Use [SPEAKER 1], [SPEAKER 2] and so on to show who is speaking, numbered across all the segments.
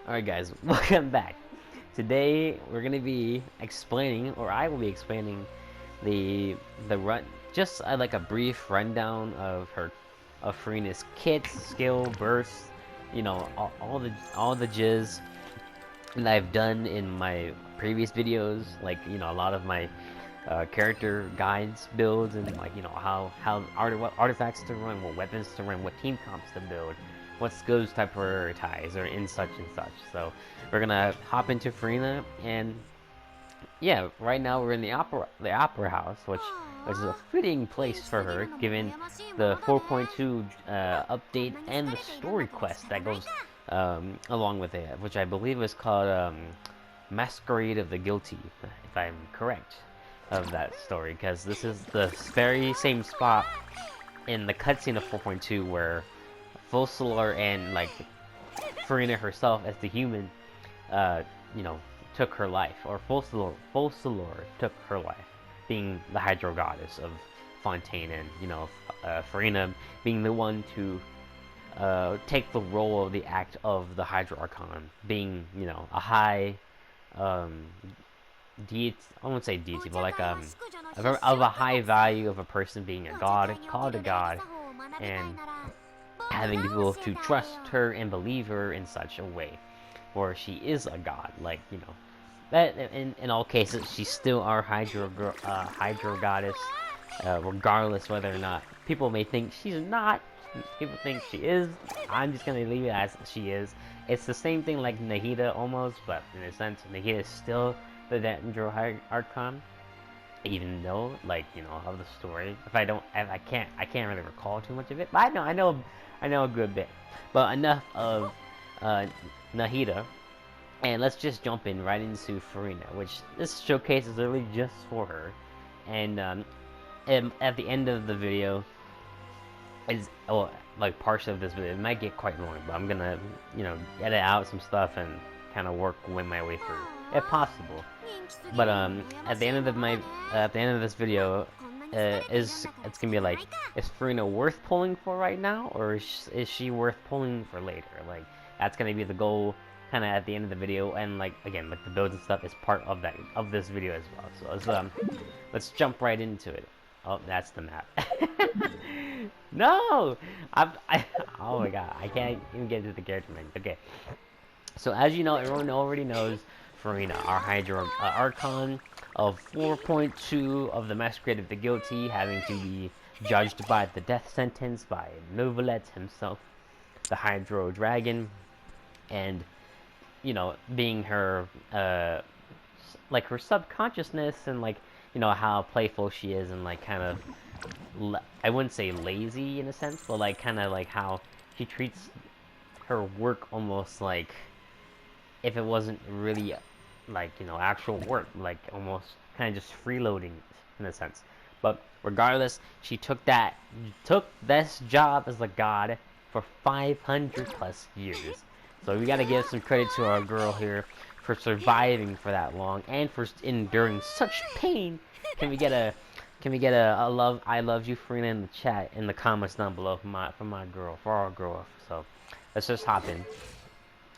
[SPEAKER 1] Alright guys, welcome back. Today we're gonna be explaining, or I will be explaining the run, just like a brief rundown of Furina's kits, skill, bursts, all the jizz that I've done in my previous videos, like a lot of my character guides, builds, and what artifacts to run, what weapons to run, what team comps to build, what skills to prioritize, or in such and such. So we're gonna hop into Furina, and yeah, right now we're in the opera house, which is a fitting place for her, given the 4.2 update and the story quest that goes along with it, which I believe is called Masquerade of the Guilty, if I'm correct, of that story, because this is the very same spot in the cutscene of 4.2 where Fossilor and Furina herself as the human, uh, you know, took her life, or Fossilor took her life, being the Hydro Goddess of Fontaine, and Furina being the one to take the role of the act of the Hydro Archon, being a high um, deity. I won't say deity, but of a high value of a person being a god, called a god, and having people to trust her and believe her in such a way, or she is a god. That in all cases, she's still our Hydro Goddess, regardless whether or not people may think she's not. People think she is. I'm just gonna leave it as she is. It's the same thing like Nahida almost, but in a sense, Nahida is still the Dendro Archon, even though of the story. I can't really recall too much of it, but I know a good bit. But enough of uh, Nahida, and let's just jump in right into Furina, which this showcase is really just for her. And at the end of the video, like partial of this video, it might get quite long, but I'm gonna edit out some stuff and kind of work my way through, if possible. But at the end of this video, it's gonna be like, is Furina worth pulling for right now, or is she worth pulling for later? Like, that's gonna be the goal, kind of at the end of the video, and again, the builds and stuff is part of this video as well. So let's jump right into it. Oh, that's the map. No, oh my god, I can't even get into the character menu. Okay, so as you know, everyone already knows Furina, our Hydro Archon of 4.2 of the Masquerade of the Guilty, having to be judged by the death sentence by Novelet himself, the Hydro Dragon, and being her her subconsciousness, and how playful she is, and kind of I wouldn't say lazy in a sense, but kind of how she treats her work almost like if it wasn't really actual work, almost kind of just freeloading in a sense. But regardless, she took this job as a god for 500 plus years. So we gotta give some credit to our girl here for surviving for that long and for enduring such pain. Can we get a I love you Furina in the chat, in the comments down below for our girl. So let's just hop in.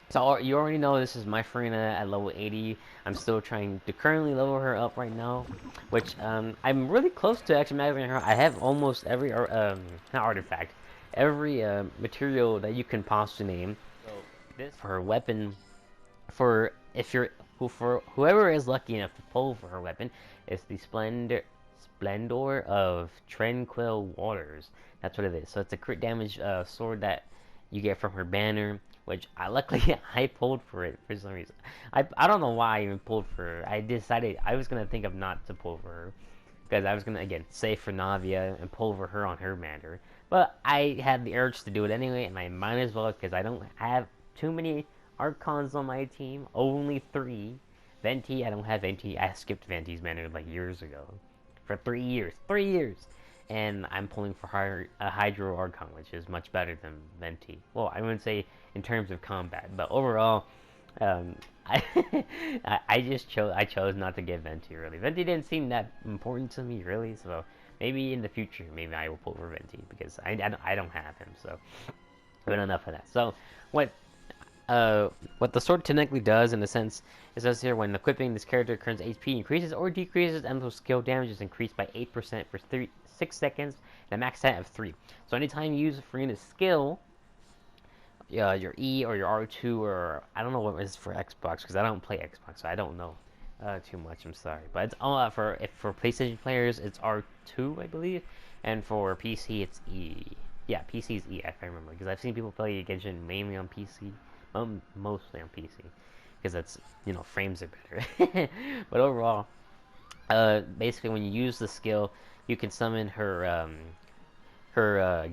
[SPEAKER 1] So you already know this is my Furina at level 80. I'm still trying to currently level her up right now, which I'm really close to actually maxing her. I have almost every not artifact, every material that you can possibly name. So this for her weapon, for whoever is lucky enough to pull for her weapon, is the Splendor of Tranquil Waters. That's what it is. So it's a crit damage sword that you get from her banner, which luckily I pulled for it for some reason. I don't know why I even pulled for her. I decided I was gonna think of not to pull for her, because I was gonna again save for Navia and pull for her on her banner. But I had the urge to do it anyway, and I might as well, because I don't have too many Archons on my team. Only 3. Venti, I don't have Venti. I skipped Venti's banner years ago. For 3 years. 3 years! And I'm pulling for a Hydro Archon, which is much better than Venti. Well, I wouldn't say in terms of combat, but overall, I I chose not to get Venti, really. Venti didn't seem that important to me, really, so maybe in the future, maybe I will pull for Venti, because I don't have him, so. But enough of that. So, what what the sword technically does, in a sense, it says here when equipping this character, current HP increases or decreases, and those skill damage is increased by 8% for 6 seconds, and a max stat of 3. So anytime you use Furina's skill, your E or your R2, or I don't know what it is for Xbox because I don't play Xbox, so I don't know too much. I'm sorry, but it's all for PlayStation players, it's R2, I believe, and for PC it's E. Yeah, PC is E, if I remember, because I've seen people play Genshin mainly on PC, mostly on PC, because that's frames are better. But overall, basically when you use the skill, you can summon her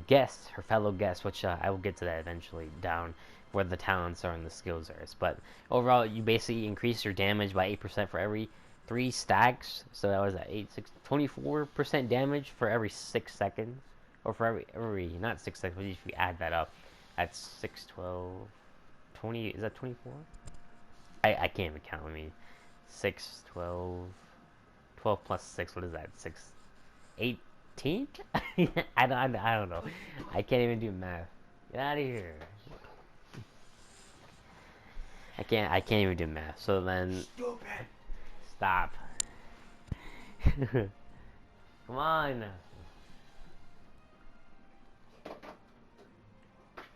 [SPEAKER 1] guests, her fellow guests, which I will get to that eventually down where the talents are and the skills are. But overall, you basically increase your damage by 8% for every 3 stacks. So that was at 24% damage for every 6 seconds. Or for every not 6 seconds, but if you add that up, that's 6, 12, 20, is that 24? I can't even count. I mean, 6, 12, 12 plus 6, what is that? 6, 18? I don't know. I can't even do math. Get out of here. I can't even do math. So then stupid. Stop. Come on.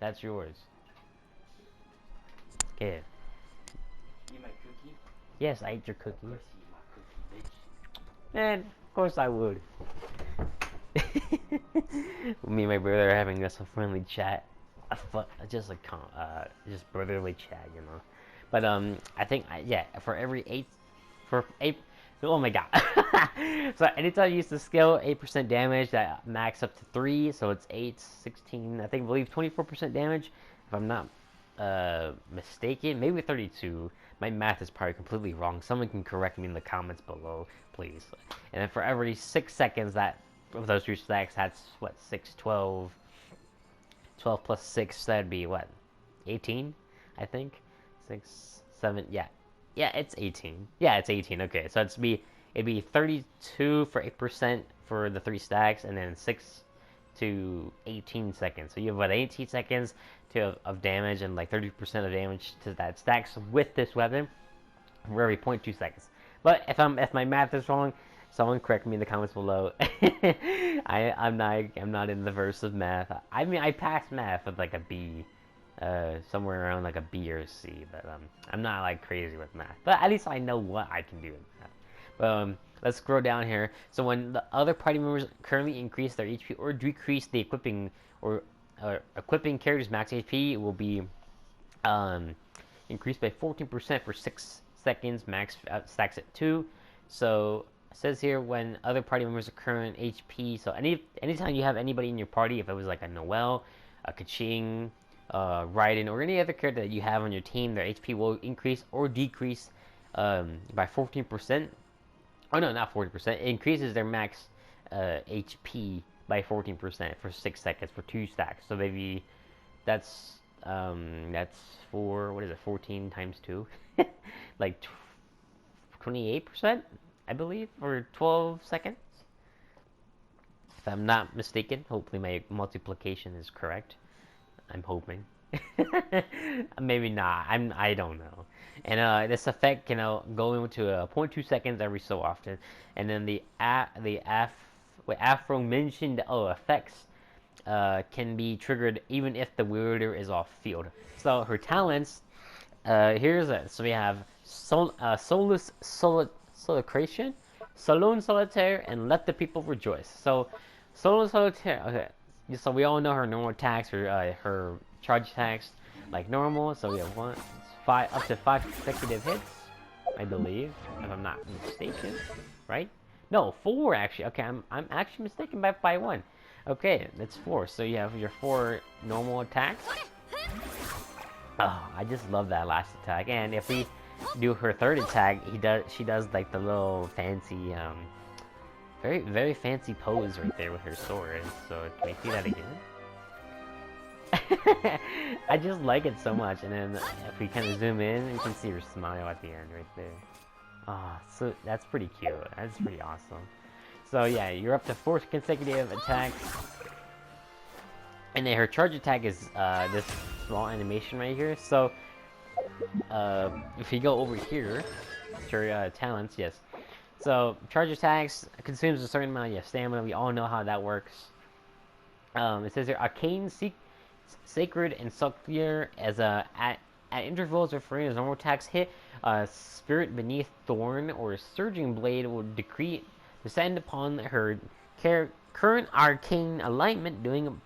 [SPEAKER 1] That's yours. Okay.
[SPEAKER 2] You my cookie?
[SPEAKER 1] Yes, I ate your cookie.
[SPEAKER 2] Of course you eat my cookie, bitch.
[SPEAKER 1] Man, of course I would. Me and my brother are having just a friendly chat, just just brotherly chat, But I think yeah, for every 8, oh my god. So anytime you use the skill, 8% damage, that max up to 3, so it's 8, 16, I believe 24% damage, if I'm not mistaken, maybe 32. My math is probably completely wrong. Someone can correct me in the comments below, please. And then for every 6 seconds that of those 3 stacks, that's what, 6, 12. 12 plus 6, that'd be what? 18, I think. 6, 7, yeah. Yeah, it's 18. Yeah, it's 18. Okay, so it'd be 32 for 8% for the 3 stacks, and then 6 to 18 seconds. So you have about 18 seconds of damage and like 30% of damage to that stacks with this weapon for every 0.2 seconds. But if my math is wrong, someone correct me in the comments below. I'm not in the verse of math. I mean, I passed math with like a B, somewhere around like a B or a C. But I'm not like crazy with math. But at least I know what I can do with math. But let's scroll down here. So when the other party members currently increase their HP or decrease the equipping character's max HP, will be increased by 14% for 6 seconds. Max stacks at 2. So it says here when other party members' current HP. So anytime you have anybody in your party, if it was like a Noel, a Kaching, Raiden, or any other character that you have on your team, their HP will increase or decrease by 14%. Oh no, not 40%. It increases their max HP by 14% for 6 seconds for 2 stacks. So maybe that's for, what is it, 14 times 2? Like 28%, I believe, for 12 seconds. If I'm not mistaken, hopefully my multiplication is correct. I'm hoping. Maybe not. I don't know. And this effect can go into 0.2 seconds every so often. And then the aforementioned effects can be triggered even if the wielder is off field. So her talents, here's it. So we have Solus Solacration, Saloon Solitaire, and Let the People Rejoice. So Saloon Solitaire, okay. So we all know her normal attacks, her charge attacks, like normal. So we have up to 5 consecutive hits, I believe, if I'm not mistaken, right? No, 4 actually. Okay, I'm actually mistaken by 1. Okay, that's 4. So you have your 4 normal attacks. Oh, I just love that last attack. And if we do her 3rd attack, she does like the little fancy, very very fancy pose right there with her sword. So can we see that again? I just like it so much. And then if we kind of zoom in, you can see her smile at the end right there. Ah, oh, so that's pretty cute. That's pretty awesome. So yeah, you're up to 4 consecutive attacks. And then her charge attack is this small animation right here. So if you go over here to your talents, yes. So charge attacks consumes a certain amount of stamina. We all know how that works. It says here, arcane, sacred, and succular as a at intervals of Furina's normal attacks hit. Spirit beneath thorn or surging blade will descend upon her current arcane alignment, doing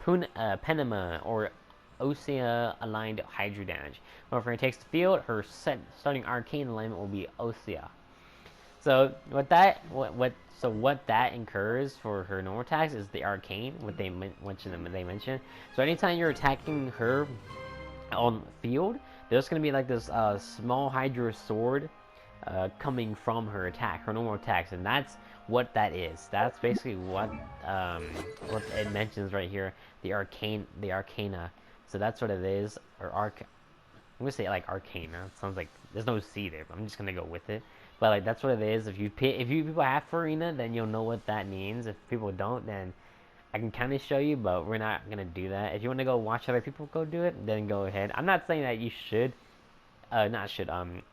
[SPEAKER 1] Penema or Osea aligned Hydra damage. When Furina takes the field, her starting arcane alignment will be Osea. So what that incurs for her normal attacks is the arcane, what they mentioned. So anytime you're attacking her on the field, there's gonna be like this small Hydra sword coming from her attack, her normal attacks, and that's what that is. That's basically what it mentions right here, the arcana. So that's what it is, or I'm gonna say like arcana. It sounds like there's no C there, but I'm just gonna go with it. But like that's what it is. If you people have Furina, then you'll know what that means. If people don't, then I can kind of show you, but we're not gonna do that. If you want to go watch other people go do it, then go ahead. I'm not saying that you should, not saying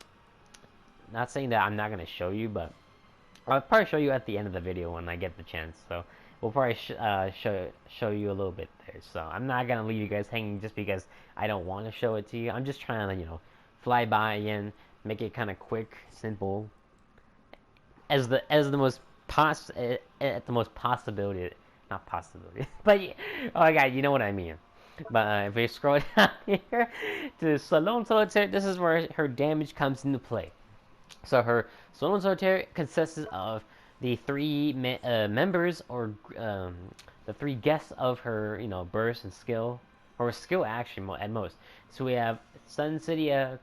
[SPEAKER 1] that I'm not gonna show you, but I'll probably show you at the end of the video when I get the chance. So we'll probably show you a little bit there. So I'm not gonna leave you guys hanging just because I don't want to show it to you. I'm just trying to fly by again, make it kind of quick, simple, as the most at the most possibility, not possibility, but oh my god, you know what I mean. But if we scroll down here to Salon Solitaire, this is where her damage comes into play. So her Salon Solitaire consists of the three members, or the three guests of her, burst and skill, or skill action at most. So we have Sun City. Oh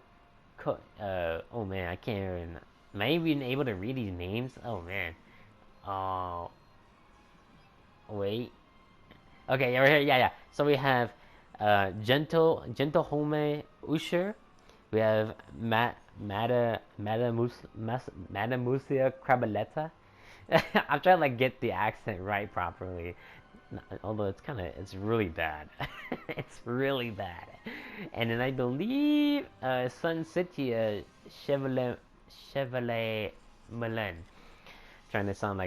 [SPEAKER 1] man, I can't even. Am I even able to read these names? Oh man. Oh. Wait. Okay, yeah, right here. Yeah. So we have Gentle Home Usher. We have Madamusia Crabaletta. I'm trying to get the accent right properly. Although it's really bad. It's really bad. And then I believe Sun City Chevrolet Milan. Trying to sound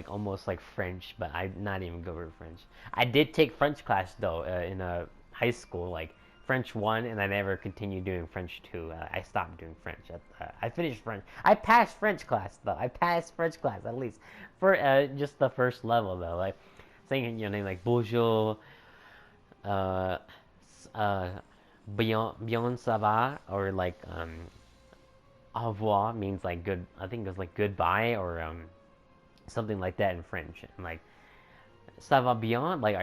[SPEAKER 1] almost like French, but I'm not even good with French. I did take French class though in high school, like French 1, and I never continued doing French 2. I stopped doing French. I finished French. I passed French class though. I passed French class at least for just the first level though. Like saying your name like bonjour, uh, bien ça va, or like au revoir means like good. I think it's like goodbye, or something like that in French. And like ça va bien, like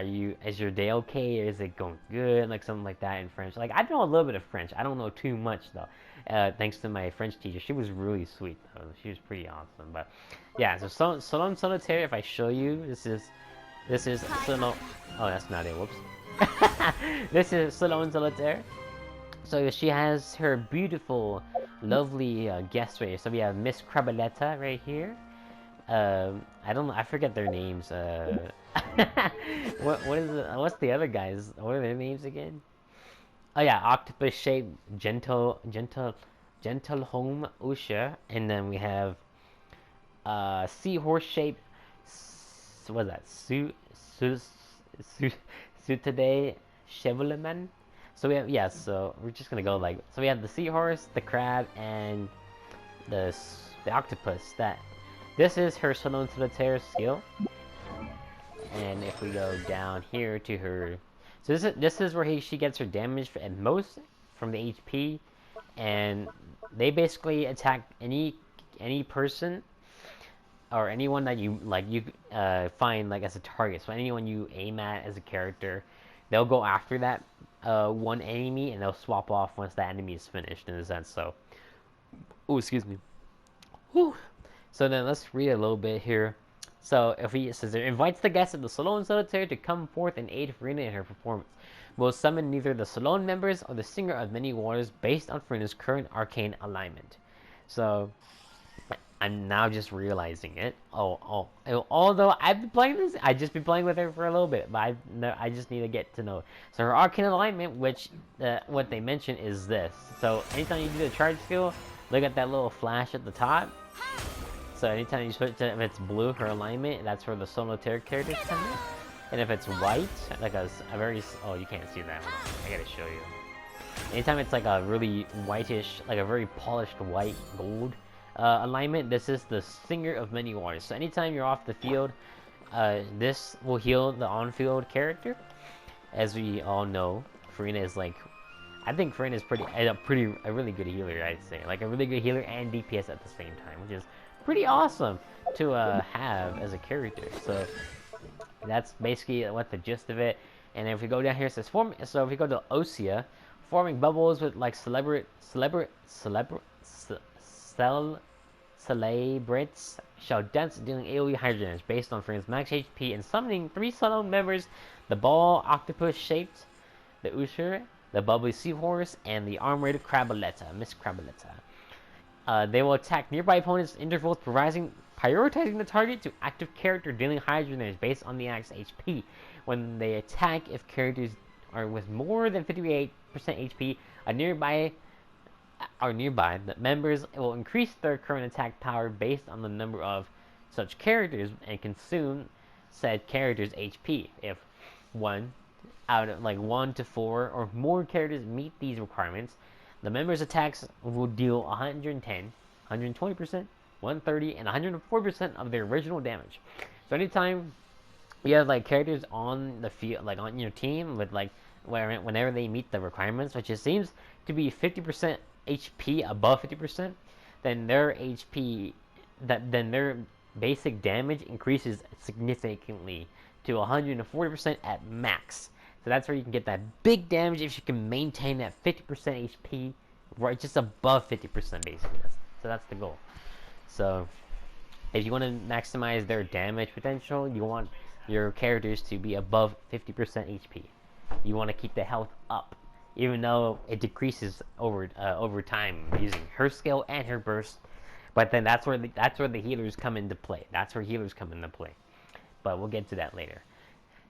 [SPEAKER 1] is your day okay, or is it going good, like something like that in French. Like I know a little bit of French. I don't know too much though. Thanks to my French teacher, she was really sweet though. She was pretty awesome. But yeah, so Salon Solitaire. If I show you, this is Salon. Oh, that's not it. Whoops. This is Salon Solitaire. So she has her beautiful, lovely guests right here. So we have Miss Crabaletta right here. I don't know. I forget their names. What's the other guys? What are their names again? Oh yeah, octopus shaped gentle home Usha, and then we have seahorse shaped. What's that? Today Chevrolet. So we have, so we're just gonna go so we have the seahorse, the crab, and the octopus. This is her Salon Solitaire skill. And if we go down here to her, so this is where she gets her damage at most from the HP, and they basically attack any person or anyone that you find as a target. So anyone you aim at as a character, they'll go after that one enemy, and they'll swap off once that enemy is finished, in a sense. So, oh, excuse me. Whew. So then let's read a little bit here. So it says it invites the guests of the Salon Solitaire to come forth and aid Furina in her performance. Will summon neither the Salon members or the Singer of Many Waters based on Furina's current arcane alignment. So I'm now just realizing it. Although I've been playing this, I just been playing with her for a little bit, but I just need to get to know. So her arcane alignment, which what they mention is this. So anytime you do the charge skill, look at that little flash at the top. So anytime you switch to, if it's blue, her alignment, that's where the solo characters come in. And if it's white, like a very, oh, you can't see that. Hold on. I gotta show you. Anytime it's like a really whitish, like a very polished white gold alignment, this is the Singer of Many Waters. So anytime you're off the field, this will heal the on-field character. As we all know, Furina is like, I think Furina is a really good healer, I'd say. Like a really good healer and DPS at the same time, which is pretty awesome to have as a character. So that's basically what the gist of it. And if we go down here, it says so if we go to Osea, forming bubbles with like celebrates shall dance dealing AoE hydro damage based on friends max HP and summoning 3 solo members: the ball octopus shaped, the Usher, the bubbly seahorse, and the armored Crabaletta, Miss Crabaletta. They will attack nearby opponents' intervals, prioritizing the target to active character dealing hydro damage based on the axe HP. When they attack, if characters are with more than 58% HP the members will increase their current attack power based on the number of such characters and consume said character's HP. If one out of like 1 to 4 or more characters meet these requirements, the members' attacks will deal 110, 120%, 130, and 104% of their original damage. So anytime you have like characters on the field, like on your team, with like whenever they meet the requirements, which it seems to be 50% HP above 50%, then their HP, then their basic damage increases significantly to 140% at max. So that's where you can get that big damage if you can maintain that 50% HP, right, just above 50% basically. So that's the goal. So if you want to maximize their damage potential, you want your characters to be above 50% HP. You want to keep the health up, even though it decreases over time using her skill and her burst. But then that's where the healers come into play. That's where healers come into play. But we'll get to that later.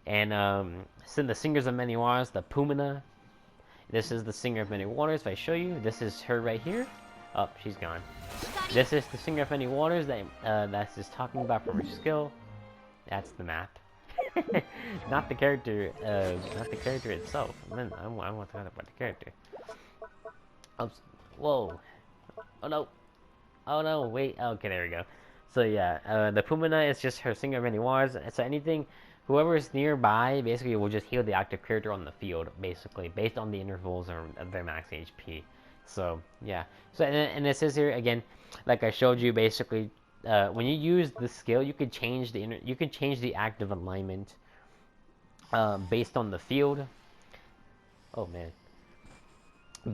[SPEAKER 1] And the Singers of Many Waters, the Pumina. This is the Singer of Many Waters. If I show you, this is her right here. Oh, she's gone. This is the Singer of Many Waters that that's just talking about from her skill. That's the map. Not the character. Not the character itself. Man, I want to talk about the character. Oh, whoa. Oh no. Oh no. Wait. Okay, there we go. So yeah, the Pumina is just her Singer of Many Waters. So anything, whoever is nearby, basically will just heal the active character on the field, basically, based on the intervals of their max HP. So yeah. So and it says here again, like I showed you, basically, when you use the skill, you can change the active alignment based on the field. Oh man.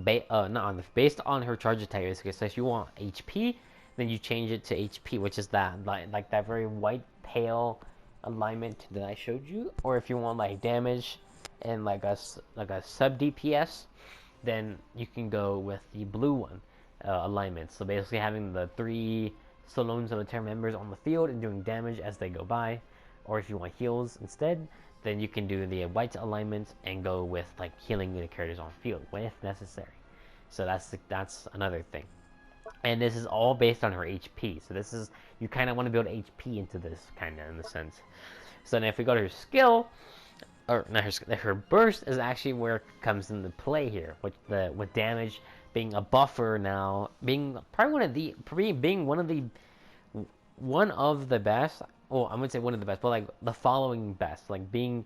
[SPEAKER 1] Based on her charge attack. Basically, so if you want HP, then you change it to HP, which is that like that very white pale alignment that I showed you. Or if you want like damage and like a sub DPS, then you can go with the blue one alignment. So basically having the 3 solo solitaire members on the field and doing damage as they go by. Or if you want heals instead, then you can do the white alignment and go with like healing the characters on field if necessary. So that's another thing. And this is all based on her HP. So this is, you kind of want to build HP into this, kind of in the sense. So then if we go to her skill, or not her burst is actually where it comes into play here, with damage being a buffer now, being probably one of the best. Well, I wouldn't say one of the best, but like the following best, like being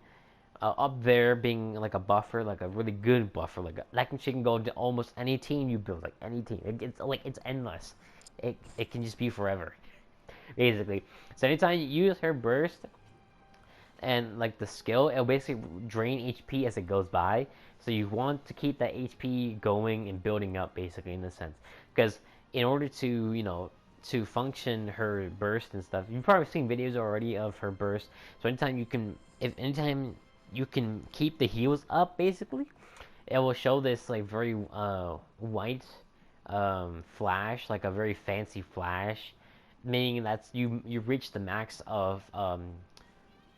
[SPEAKER 1] up there, being like a buffer, like a really good buffer, like she can go to almost any team you build, like any team. It's endless. It can just be forever, basically. So anytime you use her burst and like the skill, it'll basically drain HP as it goes by. So you want to keep that HP going and building up, basically, in this sense, because in order to to function her burst and stuff, you've probably seen videos already of her burst. So anytime you can keep the heals up, basically, it will show this like very white flash, like a very fancy flash meaning that's you reach the max of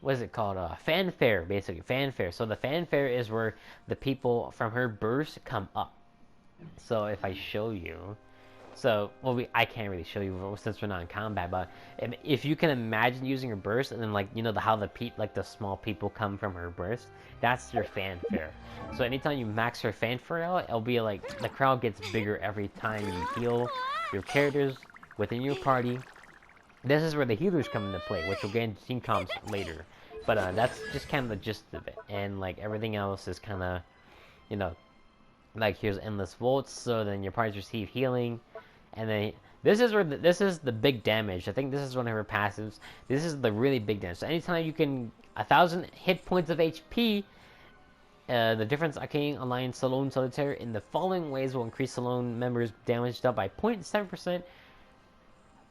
[SPEAKER 1] what is it called? Fanfare, basically fanfare. So the fanfare is where the people from her burst come up. So if I show you, so well, I can't really show you since we're not in combat, but if you can imagine using her burst, and then like how the small people come from her burst, that's your fanfare. So anytime you max her fanfare out, it'll be like the crowd gets bigger every time you heal your characters within your party. This is where the healers come into play, which we'll get into team comps later. But that's just kind of the gist of it, and like everything else is kind of, you know, like here's endless volts, so then your parties receive healing, and then this is where this is the big damage. I think this is one of her passives. This is the really big damage. So anytime you can 1,000 hit points of HP, the difference Arcane Alliance Salon Solitaire in the following ways will increase Salon members' damage up by 0.7%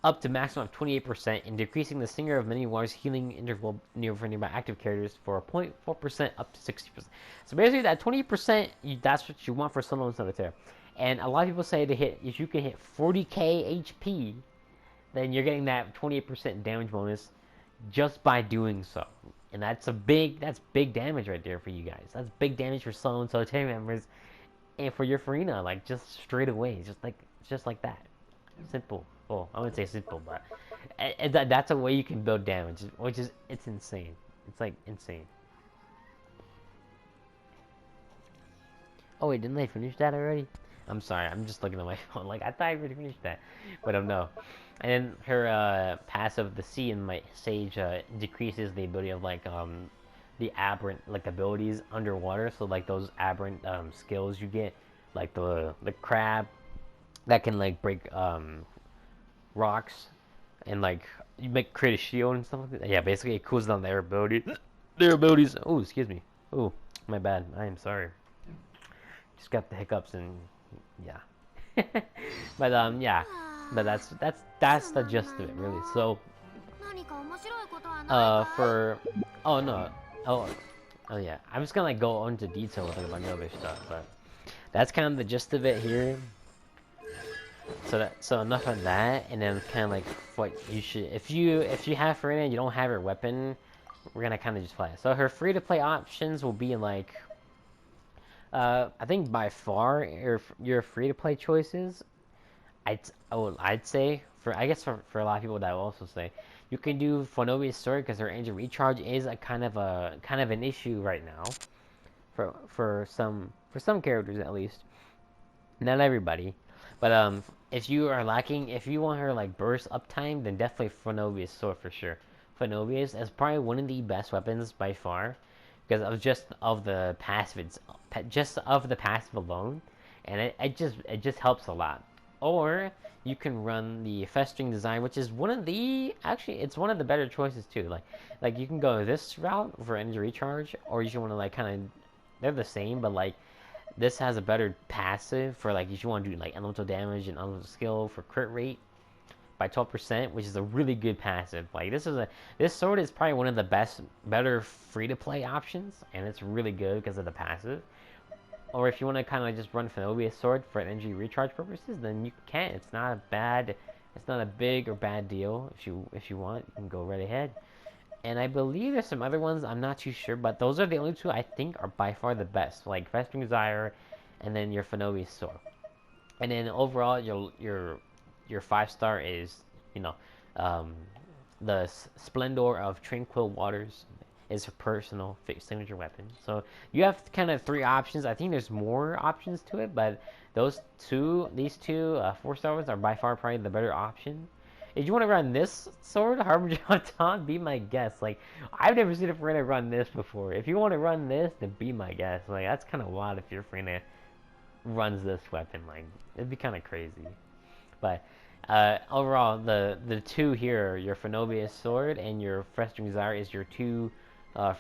[SPEAKER 1] up to maximum of 28%, and decreasing the Singer of Many Waters healing interval for nearby active characters for 0.4% up to 60%. So basically, that 20%, that's what you want for Salon Solitaire. And a lot of people say if you can hit 40k HP, then you're getting that 28% damage bonus just by doing so. And that's big damage right there for you guys. That's big damage for Salon Solitaire members, and for your Furina, like just straight away, just like that. Simple. Well, I wouldn't say simple, but that's a way you can build damage, which is it's insane. It's like insane. Oh wait, didn't I finish that already? I'm sorry, I'm just looking at my phone. Like I thought I already finished that, but no. And then her passive, the C in my Sage, decreases the ability of the aberrant abilities underwater. So like those aberrant skills you get, like the crab that can break rocks, and you create a shield and stuff like that. Yeah, basically it cools down their ability. Their abilities. Oh, excuse me. Oh, my bad. I am sorry. Just got the hiccups and yeah. But yeah. But that's the gist of it, really. So for oh no oh yeah, I'm just gonna go into detail with about the other stuff, but that's kind of the gist of it here. So enough of that, and then kind of what you should, if you have Furina and you don't have her weapon, we're gonna kind of just play it. So her free to play options will be I think by far your free to play choices. I'd say I guess for a lot of people that will also say you can do Fonovia's sword because her energy recharge is a kind of an issue right now for some characters at least, not everybody. But if you are lacking, if you want her burst uptime, then definitely Fonovia's sword for sure. Fonovia's is probably one of the best weapons by far, because of the passive, just of the passive alone, and it just helps a lot. Or you can run the Festering Design, which is it's one of the better choices too. Like you can go this route for energy recharge, or you should want to kind of, they're the same, but this has a better passive for if you want to do elemental damage and elemental skill for crit rate by 12%, which is a really good passive. This sword is probably one of the better free to play options, and it's really good because of the passive. Or if you want to kind of just run Fenobia's sword for energy recharge purposes, then you can. It's not a big or bad deal. If you want, you can go right ahead. And I believe there's some other ones, I'm not too sure, but those are the only two I think are by far the best. Like Festering Desire, and then your Fenobia's sword. And then overall, your 5-star is the Splendor of Tranquil Waters is her personal signature weapon. So you have kind of 3 options. I think there's more options to it, but these two 4-star ones are by far probably the better option. If you want to run this sword, Harbinger of Dawn, be my guest. I've never seen a Furina run this before. If you want to run this, then be my guest. That's kind of wild if your Furina runs this weapon. It'd be kind of crazy. But overall, the two here, your Fenobia's sword and your Festering Desire, is your two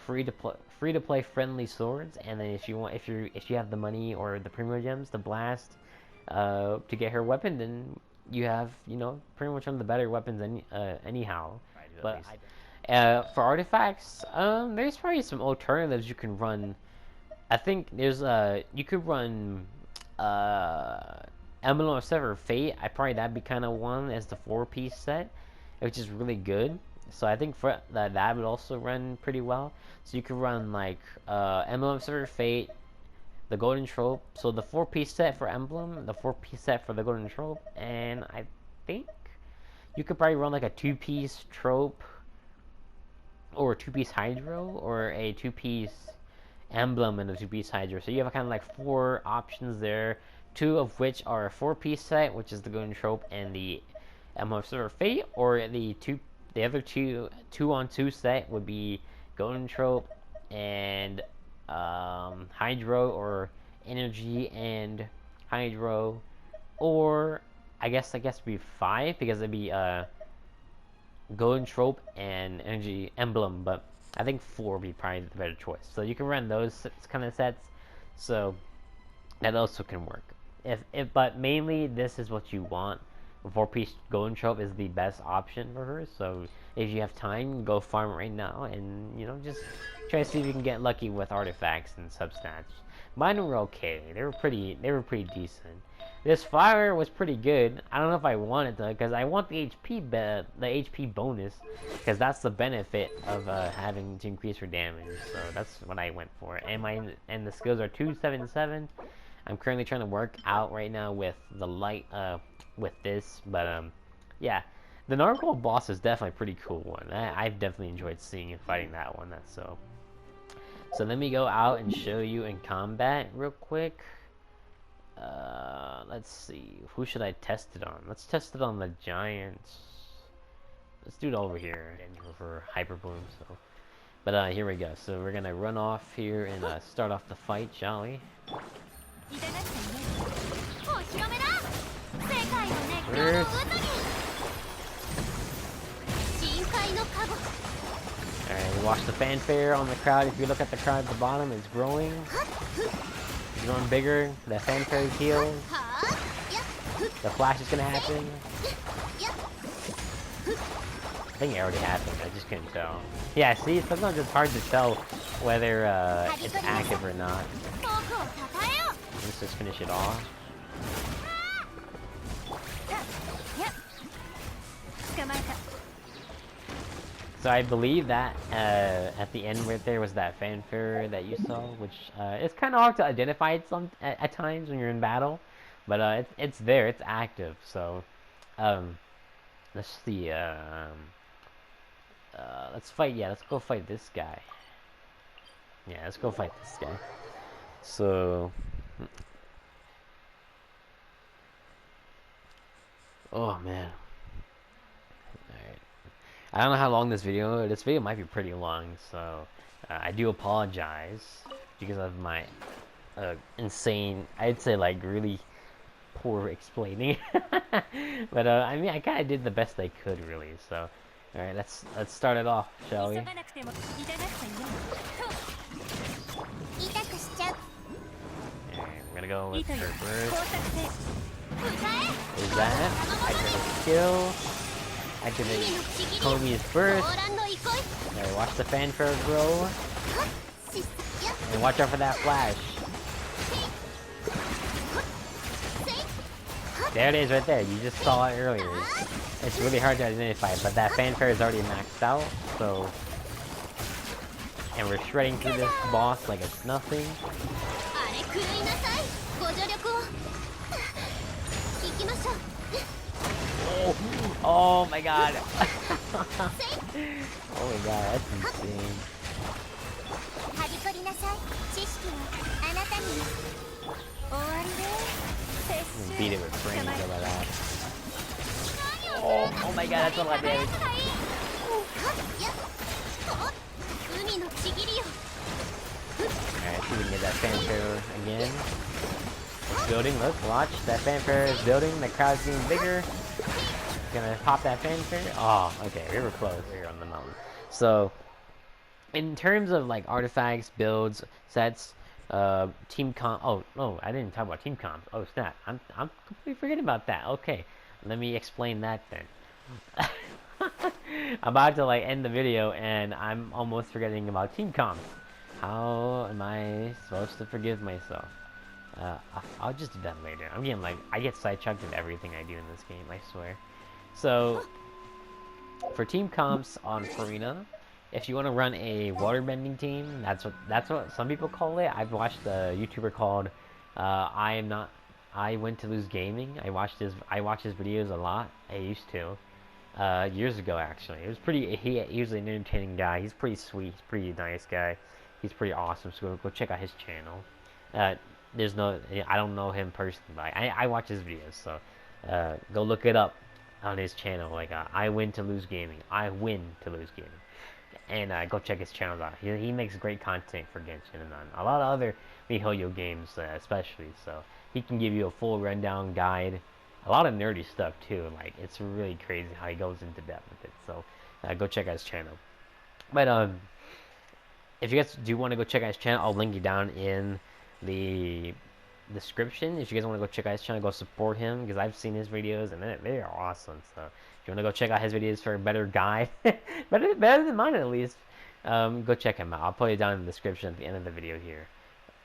[SPEAKER 1] free to play friendly swords. And then if you have the money or the Primo Gems to blast to get her weapon, then you have pretty much one of the better weapons anyhow. But for artifacts, there's probably some alternatives you can run. I think there's you could run Emblem of Severed Fate. That'd be kind of one as the 4-piece set. which is really good. So I think for that would also run pretty well. So you could run like Emblem Server Fate, the Golden Trope. So the 4-piece set for Emblem, the 4-piece set for the Golden Trope, and I think you could probably run like a 2-piece Trope or a 2-piece Hydro or a 2-piece Emblem and a 2-piece Hydro. So you have kind of like 4 options there, 2 of which are a 4-piece set, which is the Golden Trope and the Emblem Server Fate, or the other 2-on-2 set would be Golden Trope and Hydro, or Energy and Hydro, or I guess it'd be 5 because it'd be Golden Trope and Energy Emblem, but I think 4 would be probably the better choice. So you can run those kind of sets, so that also can work. But mainly this is what you want. A 4-piece Golden Trope is the best option for her. So if you have time, go farm right now, and just try to see if you can get lucky with artifacts and substats. Mine were okay. They were pretty decent. This fire was pretty good. I don't know if I want it though, because I want the HP bonus, because that's the benefit of having to increase her damage. So that's what I went for. And the skills are 277. I'm currently trying to work out right now with the light with this, but yeah, the Narwhal boss is definitely a pretty cool one. I've definitely enjoyed seeing and fighting that one. So let me go out and show you in combat real quick. Let's see. Who should I test it on? Let's test it on the Giants. Let's do it over here for Hyper Bloom. So, but here we go. So we're gonna run off here and start off the fight, shall we? Alright, watch the fanfare on the crowd. If you look at the crowd at the bottom, it's growing. It's growing bigger. The fanfare is healed. The flash is gonna happen. I think it already happened. I just couldn't tell. Yeah, see, sometimes it's hard to tell whether it's active or not. Let's just finish it off. So I believe that at the end right there was that fanfare that you saw, which it's kind of hard to identify at times when you're in battle, but it's there, it's active. So let's see. Let's fight. Yeah, let's go fight this guy. Yeah, let's go fight this guy. So. Oh man. Alright. I don't know how long this video might be pretty long, so I do apologize because of my insane, I'd say like really poor explaining. But I mean, I kind of did the best I could really, so alright, let's start it off, shall we? Alright, we're gonna go with her first. Is that? Activate skill. Activate Komi's burst. Alright, watch the fanfare grow. And watch out for that flash. There it is right there. You just saw it earlier. It's really hard to identify, but that fanfare is already maxed out, so... And we're shredding through this boss like it's nothing. Oh my god. Oh my god, that's insane. Beat it with frames over that. Oh my god, that's what I did. Alright, see if we can get that fanfare again. It's building, look, watch. That fanfare is building, the crowd's getting bigger. Gonna pop that fanfare. Oh, okay, we were close here on the mountain. So, in terms of like artifacts, builds, sets, team comp. Oh no, I didn't talk about team comp. Oh snap, I'm completely forgetting about that. Okay, let me explain that then. I'm about to like end the video and I'm almost forgetting about team comp. How am I supposed to forgive myself? I'll just do that later. I'm getting like, I get sidetracked in everything I do in this game, I swear. So, For team comps on Furina, if you want to run a waterbending team, that's what some people call it. I've watched a YouTuber called I am not I went to lose gaming. I watched his videos a lot. I used to years ago actually. It was pretty. He was an entertaining guy. He's pretty sweet. He's a pretty nice guy. He's pretty awesome. So go check out his channel. Uh, there's no I don't know him personally, but I watch his videos. So go look it up on his channel. Like I win to lose gaming. I win to lose gaming. And go check his channels out. He makes great content for Genshin and a lot of other MiHoYo games, especially. So he can give you a full rundown guide, a lot of nerdy stuff too. Like it's really crazy how he goes into depth with it. So go check out his channel. But if you guys do want to go check out his channel, I'll link you down in the description. If you guys want to go check out his channel, go support him because I've seen his videos and they are awesome. So if you want to go check out his videos for a better guide, better than mine at least, go check him out. I'll put it down in the description at the end of the video here.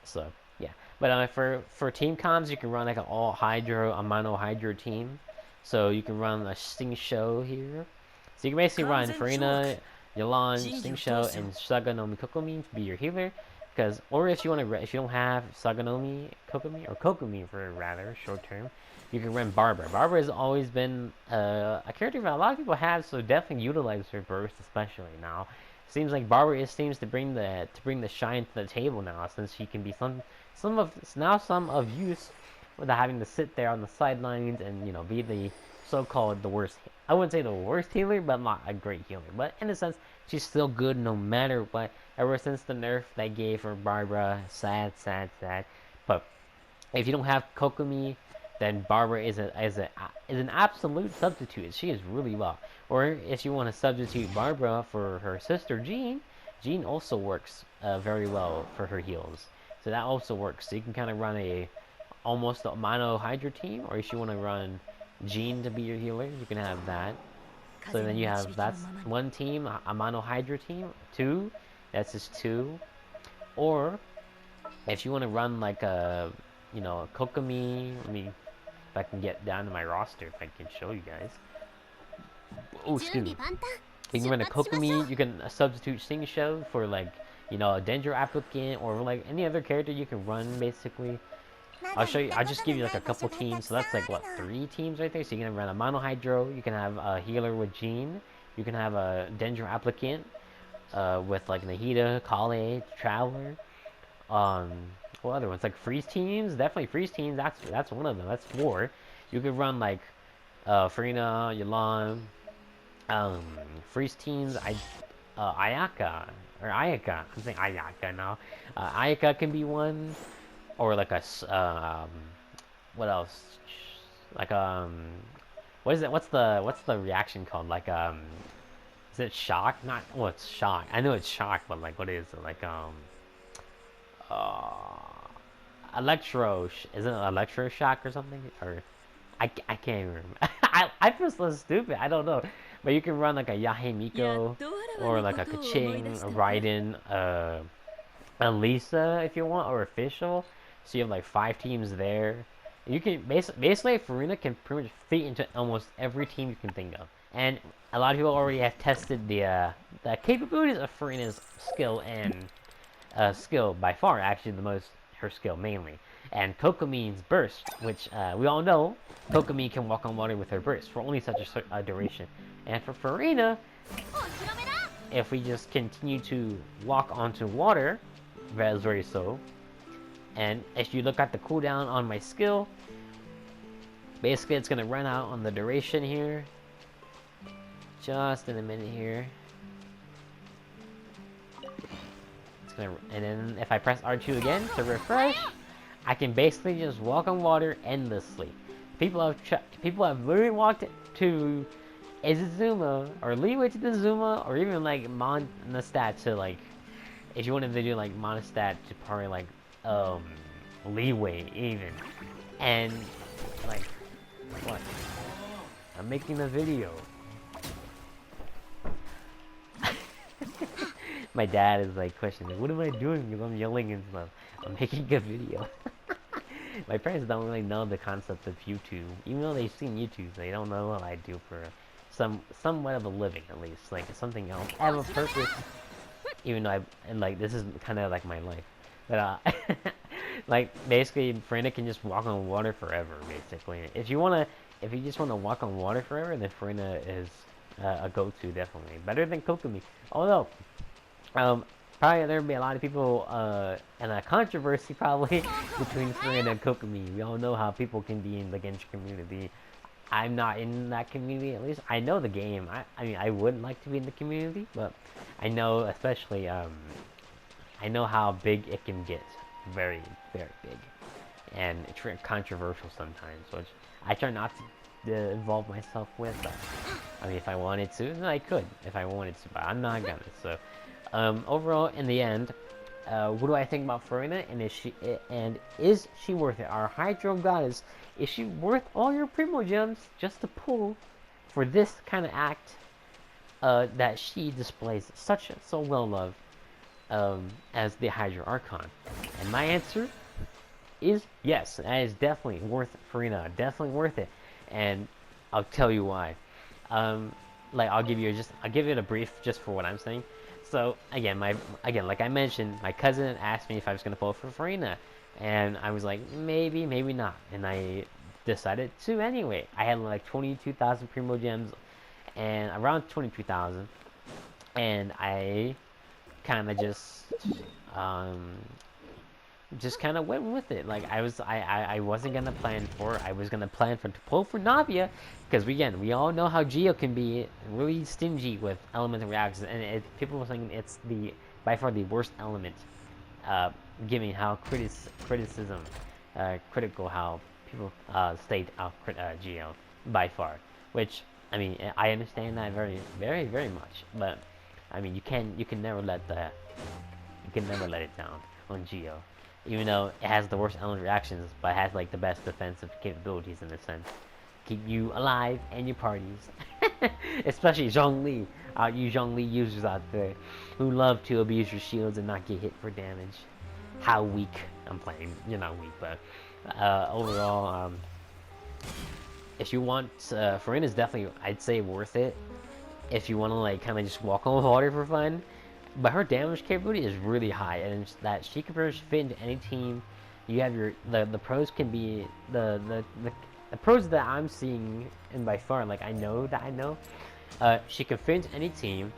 [SPEAKER 1] So yeah, but for team comms, you can run like an all hydro, a mono hydro team. So you can run a Sting Show here. So you can basically run Furina, Yalan, Sting Show, and Saganomi Kokomi to be your healer. Because, or if you don't have Saganomi Kokomi, or Kokomi for rather short term, you can run Barbara. Barbara has always been a character that a lot of people have, so definitely utilize her burst, especially now. Seems like Barbara seems to bring the shine to the table now, since she can be some of use without having to sit there on the sidelines and be the so-called the worst. I wouldn't say the worst healer, but not a great healer. But in a sense, she's still good no matter what. Ever since the nerf they gave her Barbara, sad. But if you don't have Kokomi, then Barbara is an absolute substitute. She is really well. Or if you want to substitute Barbara for her sister Jean, Jean also works very well for her heals. So that also works. So you can kind of run almost a mono Hydra team, or if you want to run Jean to be your healer, you can have that. So then you have that's one team, a mono Hydra team, two. That's just two. Or if you want to run like a Kokomi, let me if I can get down to my roster, if I can show you guys. Oh, excuse me. You can run a Kokomi, you can substitute Sing Show for like, a Dendro applicant or like any other character you can run basically. I'll show you, I'll just give you like a couple teams, so that's like what, 3 teams right there. So you can run a Mono Hydro, you can have a healer with Jean, you can have a Dendro applicant with like Nahida, Kale, Traveler. What other ones? Like freeze teams, definitely freeze teams. That's one of them. That's 4. You could run like Furina, Yalan, freeze teams. Ayaka or Ayaka. I'm saying Ayaka now. Ayaka can be one, or like a what else? Like what is it? What's the reaction called? Like is it shock? Not well, it's shock. I know it's shock, but like what is it? Like is it electroshock or something? Or I can't remember. I feel so stupid. I don't know. But you can run like a Yahemiko or like a Kaching, a Raiden, a Lisa if you want, or official. So you have like 5 teams there. You can basically Furina can pretty much fit into almost every team you can think of. And a lot of people already have tested the capabilities of Furina's skill and skill by far, actually the most her skill mainly. And Kokomi's burst, which we all know, Kokomi can walk on water with her burst for only such a duration. And for Furina, if we just continue to walk onto water, very so, and if you look at the cooldown on my skill, basically it's gonna run out on the duration here. Just in a minute here. And then if I press R2 again to refresh, I can basically just walk on water endlessly. People have literally walked to Izuzuma or Leeway to the Zuma, or even like Monostat to like, if you wanted to do like Monostat to probably like Leeway even, and like what? I'm making a video. My dad is like questioning, what am I doing? Because I'm yelling and stuff. I'm making a video. My parents don't really know the concept of YouTube. Even though they've seen YouTube, they don't know what I do for somewhat of a living at least, like something else. I have a purpose, even though and like this is kind of like my life, but like basically Furina can just walk on water forever. Basically, if you just wanna walk on water forever, then Furina is a go-to definitely better than Kokomi. Although um, probably there'd be a lot of people and a controversy probably between Furina and Kokomi. We all know how people can be in the Genshin community. I'm not in that community at least. I know the game. I mean I would like to be in the community, but I know especially I know how big it can get. Very, very big. And it's controversial sometimes, which I try not to involve myself with. But, I mean, if I wanted to, then I could. If I wanted to, but I'm not gonna. So, overall, in the end, what do I think about Furina? And is she worth it? Our Hydro Goddess, is she worth all your Primo Gems just to pull for this kind of act that she displays so well loved as the Hydro Archon? And my answer is yes. That is definitely worth Furina. Definitely worth it. And I'll tell you why. Like I'll give it a brief just for what I'm saying. So again, like I mentioned, my cousin asked me if I was gonna vote for Furina, and I was like maybe, maybe not, and I decided to anyway. I had like 22,000 Primo Gems, and around 22,000, and I kind of um, just kind of went with it. Like I wasn't gonna plan for it. I was gonna plan to pull for Navia, because we all know how Geo can be really stingy with elemental reactions, and people were saying it's by far the worst element, given how critical how people state Geo by far. Which I mean I understand that very very very much, but I mean you can never let it down on Geo. Even though it has the worst element reactions, but it has like the best defensive capabilities in a sense. Keep you alive and your parties. Especially Zhongli. You Zhongli users out there who love to abuse your shields and not get hit for damage. How weak. I'm playing. You're not weak, but overall, if you want, Furina is definitely, I'd say, worth it. If you want to like kind of just walk on water for fun. But her damage capability is really high, and that she can pretty much fit into any team. You have the pros can be the pros that I'm seeing, and by far, like I know, she can fit into any team.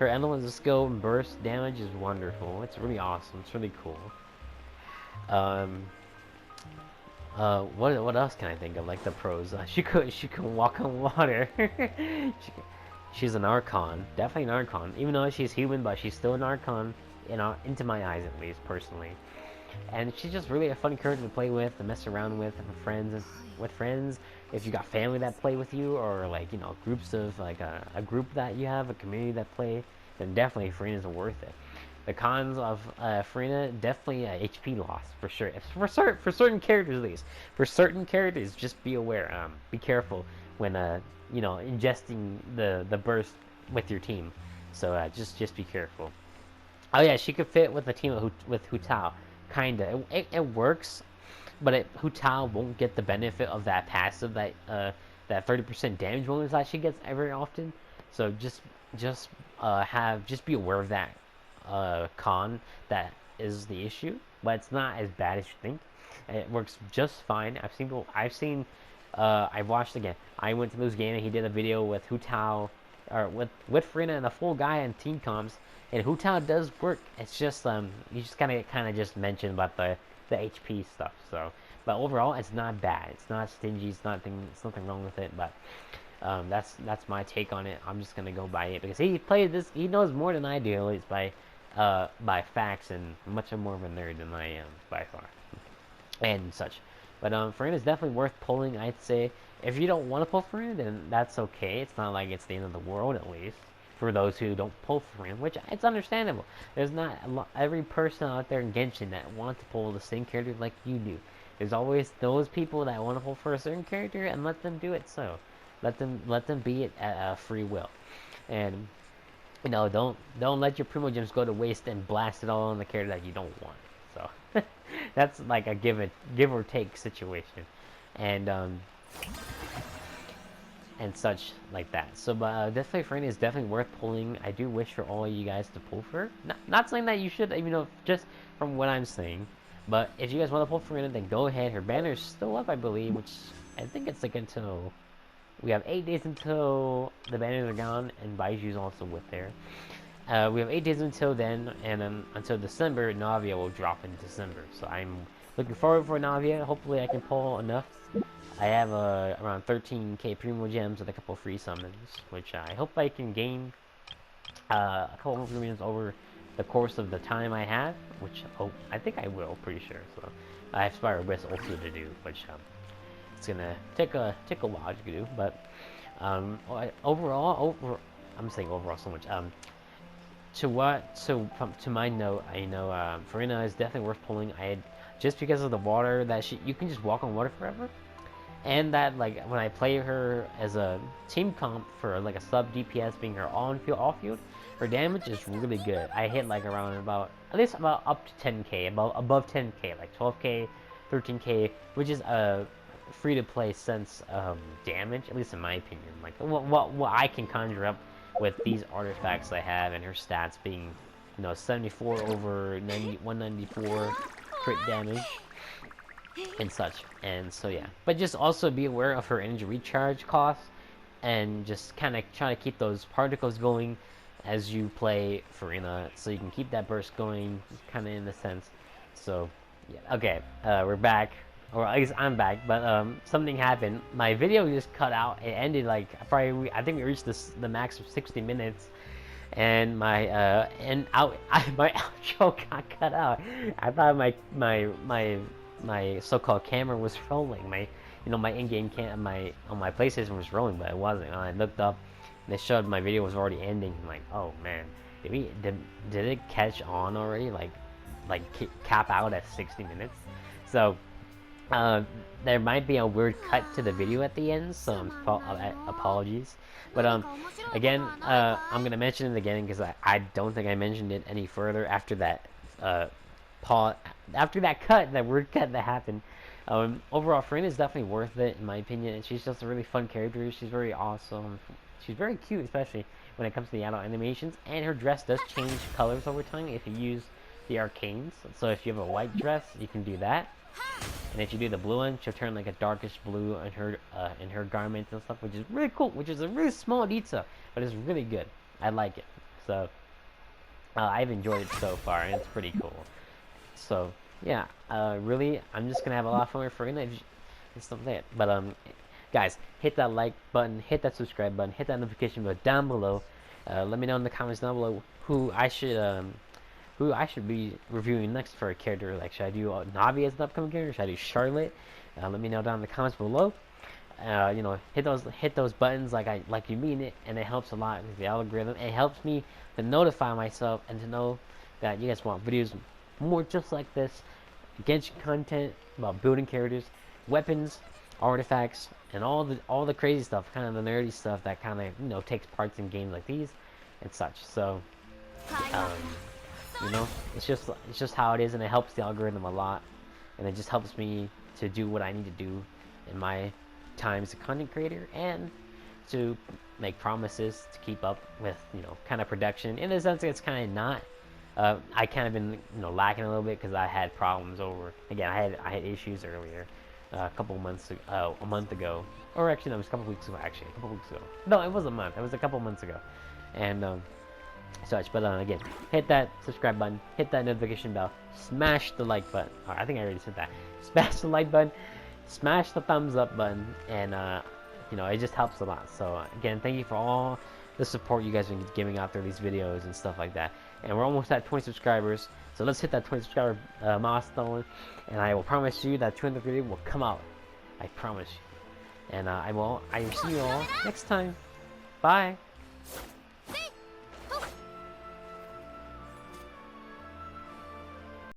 [SPEAKER 1] Her elements of skill and burst damage is wonderful. It's really awesome. It's really cool. What else can I think of? Like the pros, she could walk on water. She's an Archon, definitely an Archon. Even though she's human, but she's still an Archon, into my eyes at least, personally. And she's just really a fun character to play with, to mess around with friends. If you got family that play with you, or like groups of like a group that you have, a community that play, then definitely Furina's worth it. The cons of Furina, definitely HP loss for sure. For certain characters at least. For certain characters, just be aware. Be careful when ingesting the burst with your team. So just be careful. Oh yeah, she could fit with the team with Hu Tao. Kinda. It works, but Hu Tao won't get the benefit of that passive that 30% damage bonus that she gets every often. So just be aware of that con that is the issue. But it's not as bad as you think. It works just fine. I've watched again. I went to Moose Game and he did a video with Hu Tao, or with Furina and a full guy on team comms, and Hu Tao does work. It's just you just kind of just mentioned about the HP stuff. So, but overall, it's not bad. It's not stingy. It's nothing wrong with it. But that's my take on it. I'm just gonna go by it because he played this. He knows more than I do, at least by facts, and much more of a nerd than I am by far, and such. But Furina is definitely worth pulling, I'd say. If you don't want to pull Furina, then that's okay. It's not like it's the end of the world, at least. For those who don't pull Furina, which it's understandable. There's not every person out there in Genshin that wants to pull the same character like you do. There's always those people that want to pull for a certain character, and let them do it so. Let them be it at free will. And, don't let your Primo Gems go to waste and blast it all on the character that you don't want. So that's like a give or take situation. And and such like that. So, but definitely Furina is definitely worth pulling. I do wish for all of you guys to pull for her. Not saying that you should, you know, just from what I'm saying. But if you guys want to pull Furina, then go ahead. Her banner is still up, I believe, which I think it's like until we have 8 days until the banners are gone, and Baiju's also with there. We have 8 days until then, and then until December, Navia will drop in December. So I'm looking forward for Navia. Hopefully, I can pull enough. I have around 13k Primo Gems with a couple free summons, which I hope I can gain a couple more Primo Gems over the course of the time I have, which I think I will, pretty sure. So I have Spire West also to do, which it's gonna take a while to do, but overall, I'm saying overall so much. To my note, I know Furina is definitely worth pulling. Just because of the water that you can just walk on water forever, and that like when I play her as a team comp for like a sub DPS being her on field off field, her damage is really good. I hit like around about at least about up to 10k, above 10k, like 12k, 13k, which is a free to play sense damage, at least in my opinion. Like what I can conjure up with these artifacts I have, and her stats being, you know, 74 over 194 crit damage and such. And so yeah, but just also be aware of her energy recharge costs, and just kind of try to keep those particles going as you play Furina, so you can keep that burst going, kind of in the sense. So yeah, okay, we're back, or at least I'm back, but something happened. My video just cut out. It ended like I think we reached the max of 60 minutes, and my my outro got cut out. I thought my so-called camera was rolling. My in-game on my PlayStation was rolling, but it wasn't. And I looked up, and it showed my video was already ending. I'm like, oh man, did it catch on already? Like cap out at 60 minutes. So there might be a weird cut to the video at the end, so apologies. But again, I'm gonna mention it again because I don't think I mentioned it any further after that after that cut, that weird cut that happened. Overall, Furina is definitely worth it in my opinion, and she's just a really fun character. She's very awesome. She's very cute, especially when it comes to the adult animations, and her dress does change colors over time if you use the arcanes. So if you have a white dress, you can do that. And if you do the blue one, she'll turn like a darkish blue in her garments and stuff, which is really cool. Which is a really small detail, but it's really good. I like it. So I've enjoyed it so far, and it's pretty cool. So yeah, really, I'm just gonna have a lot of fun with Furina and stuff like that. But guys, hit that like button, hit that subscribe button, hit that notification bell down below. Let me know in the comments down below who I should be reviewing next for a character. Like, should I do Navi as an upcoming character? Should I do Charlotte? Let me know down in the comments below. You know, hit those buttons like you mean it, and it helps a lot with the algorithm. It helps me to notify myself and to know that you guys want videos more just like this, Genshin content about building characters, weapons, artifacts, and all the crazy stuff, kind of the nerdy stuff that kind of takes parts in games like these and such. So it's just how it is, and it helps the algorithm a lot, and it just helps me to do what I need to do in my time as a content creator, and to make promises to keep up with kind of production. In a sense, it's kind of not. I kind of been lacking a little bit because I had problems over. Again, I had issues earlier, a month ago, or actually no, it was a couple weeks ago. Actually, a couple weeks ago. No, it was a month. It was a couple months ago, and such. But again, hit that subscribe button, hit that notification bell, smash the like button. I think I already said that. Smash the like button, smash the thumbs up button, and it just helps a lot. So again, thank you for all the support you guys have been giving out through these videos and stuff like that. And we're almost at 20 subscribers, so let's hit that 20 subscriber milestone, and I will promise you that 200 video will come out. I promise you. And I will see you all next time. Bye.